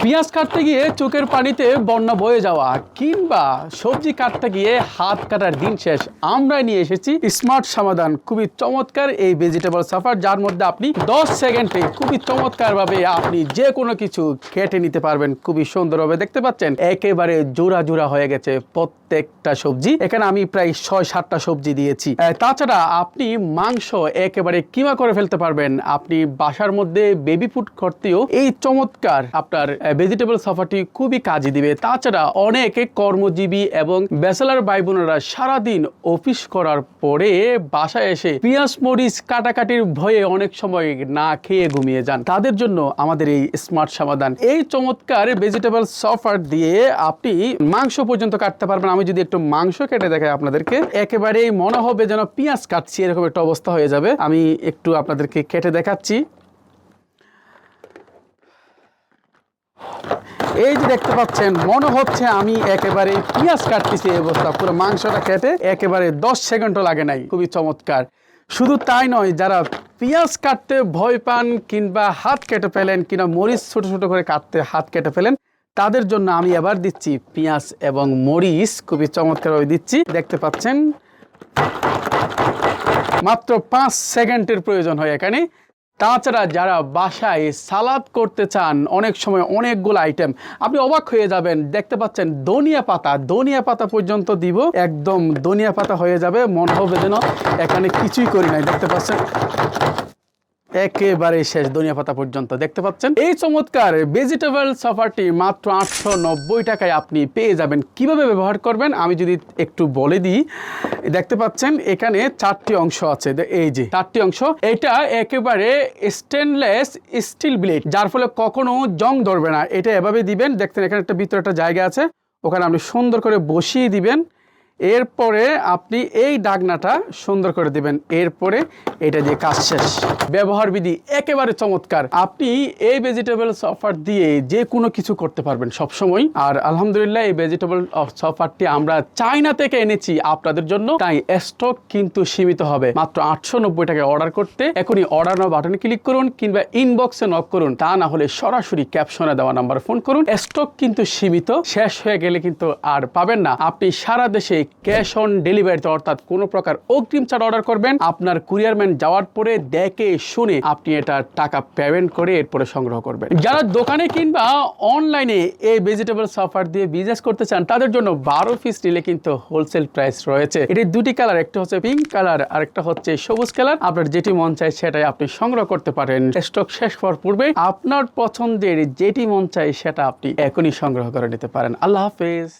পেঁয়াজ কাটতে গিয়ে চোখের পানিতে বন্যা বয়ে যাওয়া কিংবা সবজি কাটতে গিয়ে হাত কাটার দিন শেষ, আমরা নিয়ে এসেছি স্মার্ট সমাধান। খুবই চমৎকার এই ভেজিটেবল সাফার, যার মধ্যে আপনি 10 সেকেন্ডে খুবই চমৎকার ভাবে আপনি যে কোনো কিছু কেটে নিতে পারবেন। খুবই সুন্দরভাবে দেখতে পাচ্ছেন একেবারে জোড়া জোড়া হয়ে গেছে প্রত্যেকটা সবজি। এখানে আমি প্রায় 6-7টা সবজি দিয়েছি। তাছাড়া আপনি মাংস একেবারে কিমা করে ফেলতে পারবেন। আপনি বাসার মধ্যে বেবি ফুড করতেও এই চমৎকার আপনার ভেজিটেবল সাফারটি খুবই কাজে দিবে। তাছাড়া অনেকে কর্মজীবী এবং ব্যাচেলার ভাই বোনেরা সারাদিন অফিস করার পরে বাসায় এসে পেঁয়াজ মরিচ কাটাকাটির ভয়ে অনেক সময় না খেয়ে ঘুমিয়ে যান, তাদের জন্য আমাদের এই স্মার্ট সমাধান। এই চমৎকার ভেজিটেবল সাফার দিয়ে আপনি মাংস পর্যন্ত কাটতে পারবেন। আমি যদি একটু মাংস কেটে দেখাই আপনাদেরকে, একেবারেই মনে হবে যেন পেঁয়াজ কাটছি, এরকম একটা অবস্থা হয়ে যাবে। আমি একটু আপনাদেরকে কেটে দেখাচ্ছি। এই যে দেখতে পাচ্ছেন, মনে হচ্ছে আমি একেবারে পেঁয়াজ কাটতেছি। এই অবস্থা পুরো মাংসটা কেটে একেবারে 10 সেকেন্ডও লাগে নাই। খুবই চমৎকার। শুধু তাই নয়, যারা পেঁয়াজ কাটতে ভয় পান কিংবা হাত কেটে ফেলেন কিংবা মরিচ ছোট ছোট করে কাটতে হাত কেটে ফেলেন, তাদের জন্য আমি এবার দিচ্ছি পেঁয়াজ এবং মরিচ খুবই চমৎকারভাবে দিচ্ছি। দেখতে পাচ্ছেন মাত্র 5 সেকেন্ডের প্রয়োজন হয় এখানে। তাছাড়া যারা বাসায় সালাদ করতে চান, অনেক সময় অনেকগুলো আইটেম, আপনি অবাক হয়ে যাবেন। দেখতে পাচ্ছেন ধনিয়া পাতা পর্যন্ত দিব, একদম ধনিয়া পাতা হয়ে যাবে, মনে হবে যেন এখানে কিছুই করি নাই। দেখতে পাচ্ছেন একেবারে শেষ, ধনিয়া পাতা পর্যন্ত। দেখতে পাচ্ছেন এই চমৎকার ভেজিটেবল সাফারটি মাত্র 890 টাকায় আপনি পেয়ে যাবেন। কিভাবে ব্যবহার করবেন আমি যদি একটু বলে দিই, দেখতে পাচ্ছেন এখানে 4টি অংশ আছে। এই যে 4টি অংশ, এটা একেবারে স্টেনলেস স্টিল ব্লেড, যার ফলে কখনো জং ধরবে না। এটা এভাবে দিবেন, দেখতেন এখানে একটা ভিতরে একটা জায়গা আছে, ওখানে আপনি সুন্দর করে বসিয়ে দিবেন। এরপরে আপনি এই ডাকনাটা সুন্দর করে দিবেন, এরপরে এটা দিয়ে কাজ শেষ। ব্যবহার বিধি একেবারে চমৎকার। আপনি এই ভেজিটেবল সাফার দিয়ে যে কোনো কিছু করতে পারবেন সবসময়। আর আলহামদুলিল্লাহ এই ভেজিটেবল সাফারটি আমরা চায়না থেকে এনেছি আপনাদের জন্য, তাই স্টক কিন্তু সীমিত হবে। মাত্র 890 টাকায় অর্ডার করতে এখনই অর্ডার নাও বাটনে ক্লিক করুন কিংবা ইনবক্সে নক করুন, তা না হলে সরাসরি ক্যাপশনে দেওয়া নাম্বারে ফোন করুন। স্টক কিন্তু সীমিত, শেষ হয়ে গেলে কিন্তু আর পাবেন না। আপনি সারা দেশে ক্যাশ অন ডেলিভারিতে, অর্থাৎ কোনো প্রকার অগ্রিম ছাড়া অর্ডার করবেন। আপনার কুরিয়ারম্যান যাওয়ার পরে দেখে শুনে আপনি এটা টাকা পেমেন্ট করে এরপরে সংগ্রহ করবেন। যারা দোকানে কিংবা অনলাইনে এই ভেজিটেবল সাফার দিয়ে বিজনেস করতে চান, তাদের জন্য 12 পিস নিলে কিন্তু হোলসেল প্রাইস রয়েছে। এটি 2টি কালার, একটা হচ্ছে পিঙ্ক কালার আর একটা হচ্ছে সবুজ কালার। আপনার যেটি মন চায় সেটাই আপনি সংগ্রহ করতে পারেন। স্টক শেষ হওয়ার পূর্বে আপনার পছন্দের যেটি মন চায় সেটা আপনি এখনই সংগ্রহ করে নিতে পারেন। আল্লাহ হাফেজ।